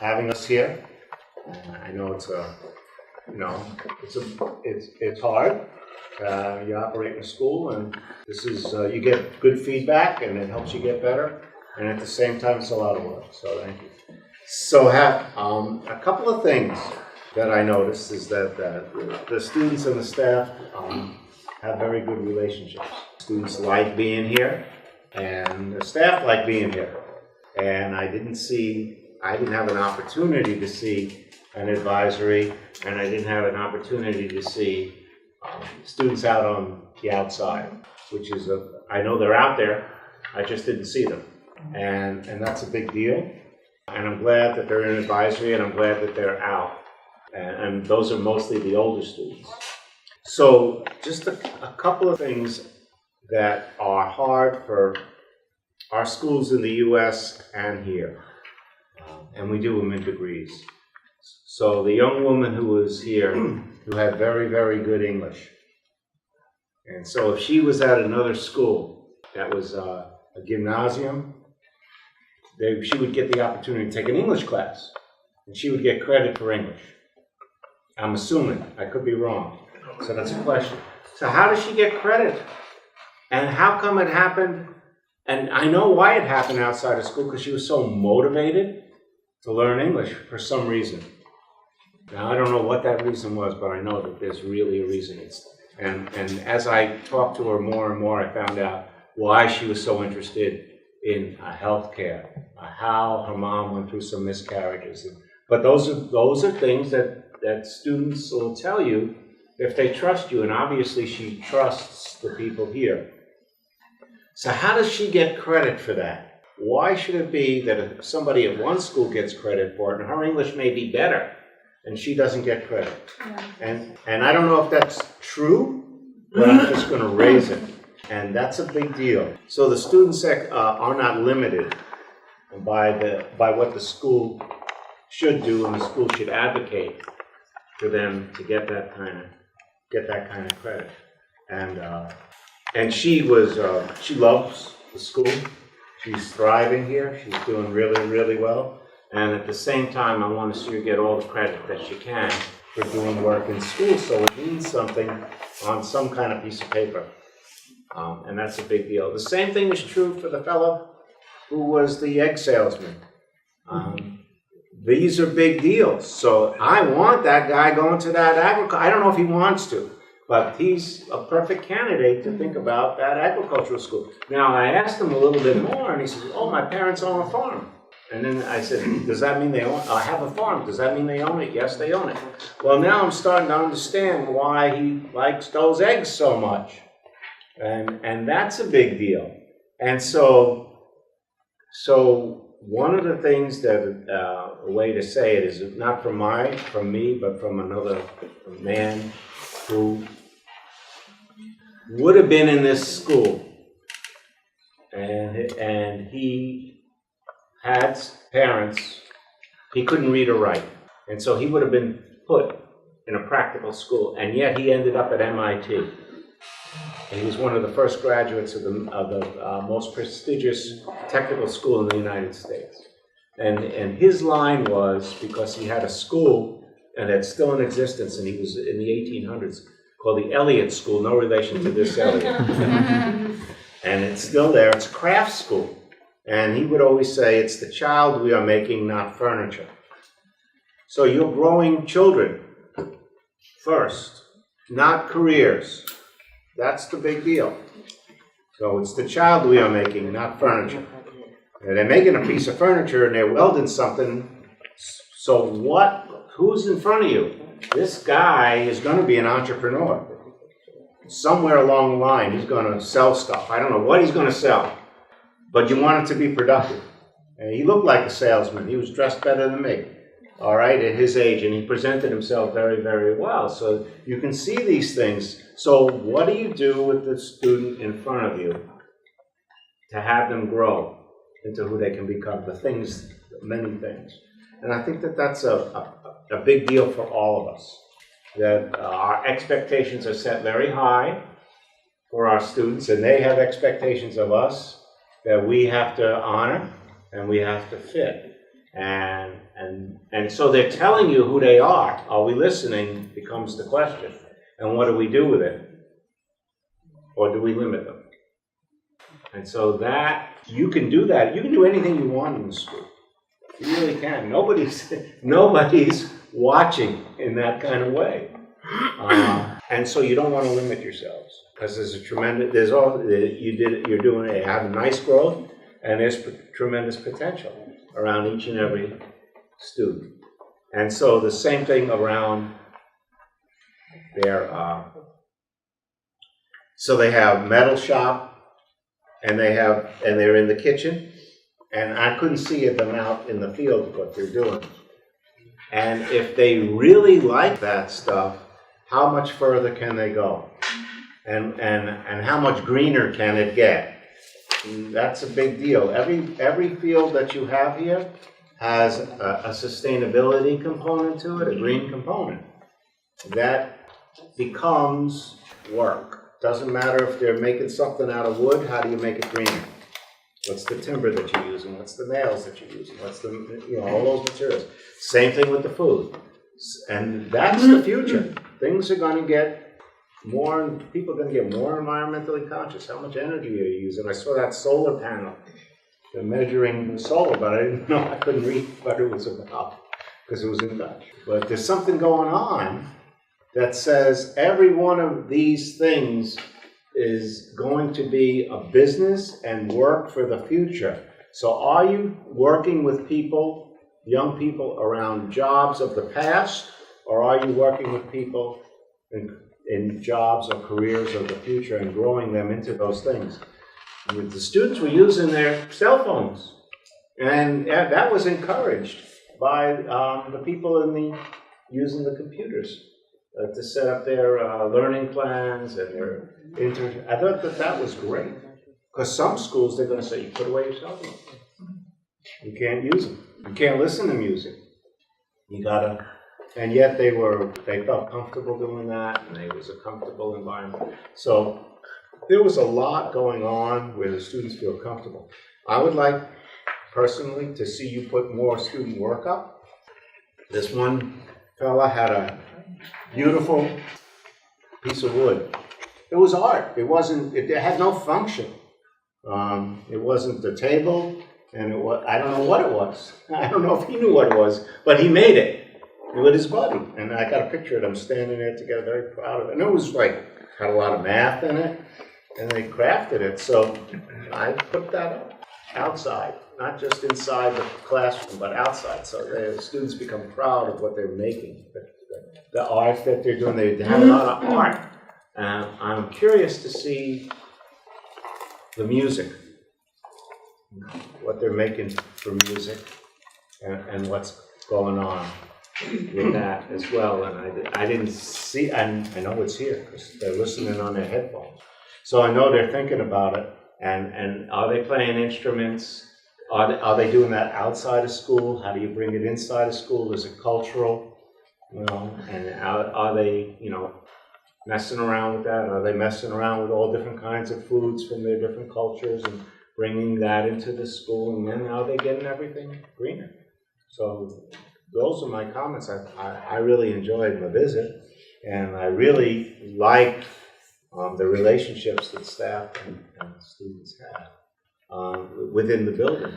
having us here. I know it's it's hard. You operate in a school, and this is you get good feedback, and it helps you get better. And at the same time, it's a lot of work. So thank you. So a couple of things that I noticed is that the students and the staff have very good relationships. Students like being here, and the staff like being here. And I didn't have an opportunity to see an advisory, and I didn't have an opportunity to see students out on the outside, which is I know they're out there, I just didn't see them. And that's a big deal. And I'm glad that they're in advisory, and I'm glad that they're out. And those are mostly the older students. So just a couple of things that are hard for our schools in the U.S. and here. And we do them in degrees. So the young woman who was here, who had very, very good English. And so if she was at another school that was a gymnasium, she would get the opportunity to take an English class, and she would get credit for English. I'm assuming, I could be wrong. So that's a question. So how does she get credit? And how come it happened? And I know why it happened outside of school, because she was so motivated to learn English for some reason. Now, I don't know what that reason was, but I know that there's really a reason. And as I talked to her more and more, I found out why she was so interested in healthcare, how her mom went through some miscarriages. But those are things that students will tell you if they trust you, and obviously she trusts the people here. So how does she get credit for that? Why should it be that if somebody at one school gets credit for it, and her English may be better, and she doesn't get credit? Yeah. And I don't know if that's true, but I'm just going to raise it. And that's a big deal. So the students are not limited by what the school should do, and the school should advocate for them to get that kind of credit. And she loves the school. She's thriving here. She's doing really, really well. And at the same time, I want to see her get all the credit that she can for doing work in school, so it means something on some kind of piece of paper. And that's a big deal. The same thing is true for the fellow who was the egg salesman. These are big deals. So I want that guy going to that agriculture. I don't know if he wants to, but he's a perfect candidate to think about that agricultural school. Now, I asked him a little bit more, and he says, oh, my parents own a farm. And then I said, does that mean they own? I have a farm. Does that mean they own it? Yes, they own it. Well, now I'm starting to understand why he likes those eggs so much. And that's a big deal. And so one of the things that, a way to say it is not from me, but from another man who would have been in this school. And he had parents, he couldn't read or write. And so he would have been put in a practical school, and yet he ended up at MIT. And he was one of the first graduates of the most prestigious technical school in the United States. And his line was, because he had a school, and it's still in existence, and he was in the 1800s, called the Eliot School, no relation to this Eliot. And it's still there. It's a craft school. And he would always say, it's the child we are making, not furniture. So you're growing children first, not careers. That's the big deal. So it's the child we are making, not furniture. And they're making a piece of furniture and they're welding something. So who's in front of you? This guy is going to be an entrepreneur. Somewhere along the line, he's going to sell stuff. I don't know what he's going to sell, but you want it to be productive. And he looked like a salesman. He was dressed better than me, all right, at his age, and he presented himself very, very well. So you can see these things. So what do you do with the student in front of you to have them grow into who they can become, many things? And I think that that's a big deal for all of us, that our expectations are set very high for our students, and they have expectations of us that we have to honor and we have to fit. And And so they're telling you who they are. Are we listening becomes the question. And what do we do with it? Or do we limit them? And so that, you can do that. You can do anything you want in the school. You really can. Nobody's watching in that kind of way. And so you don't want to limit yourselves. Because there's a tremendous, you're doing, you have a nice growth, and there's tremendous potential around each and every student. And so the same thing around their, so they have metal shop, and they're in the kitchen, and I couldn't see them out in the field what they're doing. And if they really like that stuff, how much further can they go? And how much greener can it get? That's a big deal. Every field that you have here has a sustainability component to it, a green component. That becomes work. Doesn't matter if they're making something out of wood, how do you make it greener? What's the timber that you're using? What's the nails that you're using? What's the, all those materials. Same thing with the food. And that's the future. Things are going to get more, people are going to get more environmentally conscious. How much energy are you using? I saw that solar panel. They're measuring the solar, but I didn't know, I couldn't read what it was about because it was in Dutch. But there's something going on that says every one of these things is going to be a business and work for the future. So are you working with people, young people, around jobs of the past, or are you working with people in jobs or careers of the future and growing them into those things? And the students were using their cell phones, and that was encouraged by the people using the computers to set up their learning plans and their I thought that was great, because some schools they're going to say you put away your cell phone. You can't use them. You can't listen to music. You gotta. And yet they felt comfortable doing that, and it was a comfortable environment. So there was a lot going on where the students feel comfortable. I would like, personally, to see you put more student work up. This one fella had a beautiful piece of wood. It was art. It had no function. It wasn't the table, and I don't know what it was. I don't know if he knew what it was, but he made it with his buddy. And I got a picture of them standing there together, very proud of it. And it was had a lot of math in it, and they crafted it. So I put that up outside, not just inside the classroom, but outside. So the students become proud of what they're making. The art that they're doing, they have a lot of art. I'm curious to see the music, what they're making for music, and what's going on with that as well. And I didn't see, and I know it's here because they're listening on their headphones. So I know they're thinking about it. And are they playing instruments? Are they doing that outside of school? How do you bring it inside of school? Is it cultural? And are they, messing around with that? Are they messing around with all different kinds of foods from their different cultures and bringing that into the school? And then are they getting everything greener? So those are my comments. I really enjoyed my visit, and I really liked the relationships that staff and students had within the building.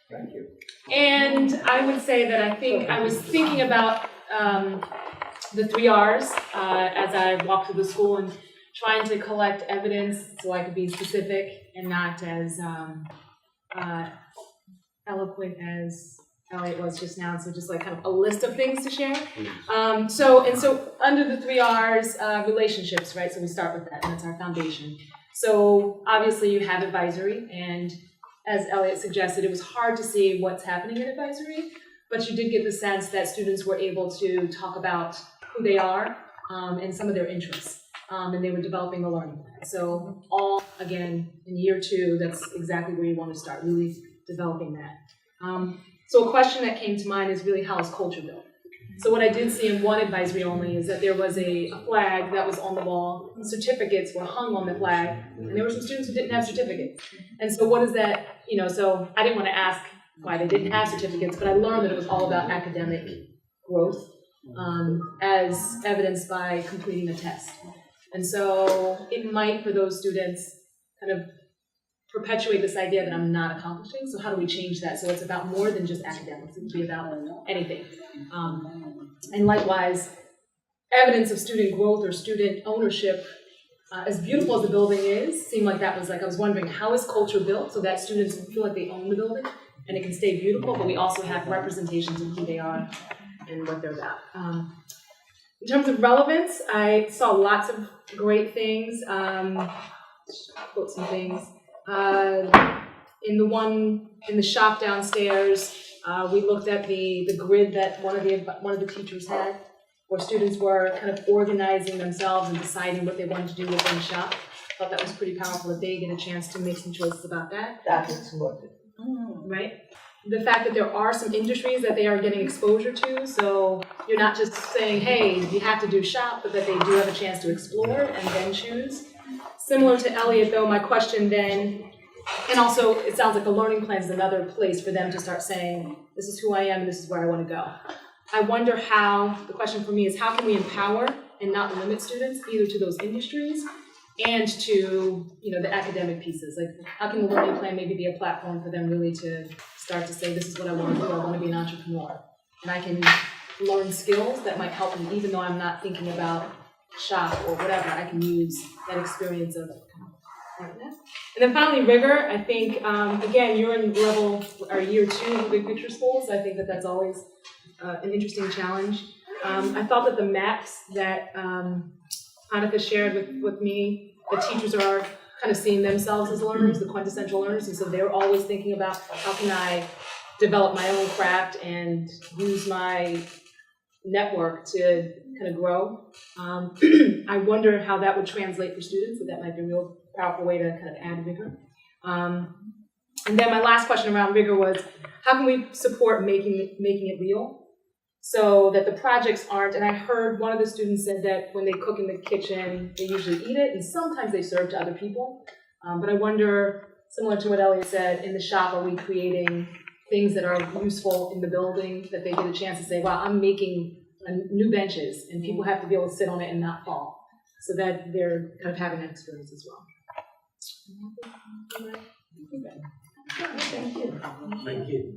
Thank you. And I would say that I was thinking about the 3 R's as I walked through the school and trying to collect evidence so I could be specific and not as eloquent as Elliot was just now. So just kind of a list of things to share. So under the 3 R's, relationships, right? So we start with that, and that's our foundation. So obviously you have advisory, and as Elliot suggested, it was hard to see what's happening in advisory, but you did get the sense that students were able to talk about who they are and some of their interests, and they were developing a learning plan. So all, again, in year 2, that's exactly where you want to start, really developing that. So a question that came to mind is really, how is culture built? So what I did see in one advisory only is that there was a flag that was on the wall, certificates were hung on the flag, and there were some students who didn't have certificates. And so what is that, so I didn't want to ask why they didn't have certificates, but I learned that it was all about academic growth, as evidenced by completing a test. And so it might, for those students, kind of perpetuate this idea that I'm not accomplishing. So how do we change that? So it's about more than just academics. It would be about anything. And likewise, evidence of student growth or student ownership, as beautiful as the building is, seemed like that was like, I was wondering, how is culture built so that students feel like they own the building and it can stay beautiful, but we also have representations of who they are and what they're about. In terms of relevance, I saw lots of great things. Quote some things. In the shop downstairs, we looked at the grid that one of the teachers had, where students were kind of organizing themselves and deciding what they wanted to do within the shop. I thought that was pretty powerful that they get a chance to make some choices about that. That is what it. Right? The fact that there are some industries that they are getting exposure to, so you're not just saying, hey, you have to do shop, but that they do have a chance to explore and then choose. Similar to Elliot, though, my question then, and also it sounds like the learning plan is another place for them to start saying, this is who I am and this is where I want to go. I wonder how, the question for me is, how can we empower and not limit students either to those industries and to, the academic pieces? Like, how can the learning plan maybe be a platform for them really to start to say, this is what I want to do, I want to be an entrepreneur. And I can learn skills that might help me, even though I'm not thinking about shop or whatever, I can use that experience of And then finally, rigor. I think, again, you're in year 2 of Big Picture schools. I think that that's always an interesting challenge. I thought that the maps that Hanukkah shared with me, the teachers are kind of seeing themselves as learners, the quintessential learners, and so they're always thinking about how can I develop my own craft and use my network to kind of grow. I wonder how that would translate for students, so that might be a real powerful way to kind of add rigor. And then my last question around rigor was, how can we support making it real? So that the projects aren't, and I heard one of the students said that when they cook in the kitchen, they usually eat it, and sometimes they serve to other people. But I wonder, similar to what Elliot said, in the shop, are we creating things that are useful in the building, that they get a chance to say, wow, I'm making new benches, and people have to be able to sit on it and not fall, so that they're kind of having that experience as well. Thank you. Thank you.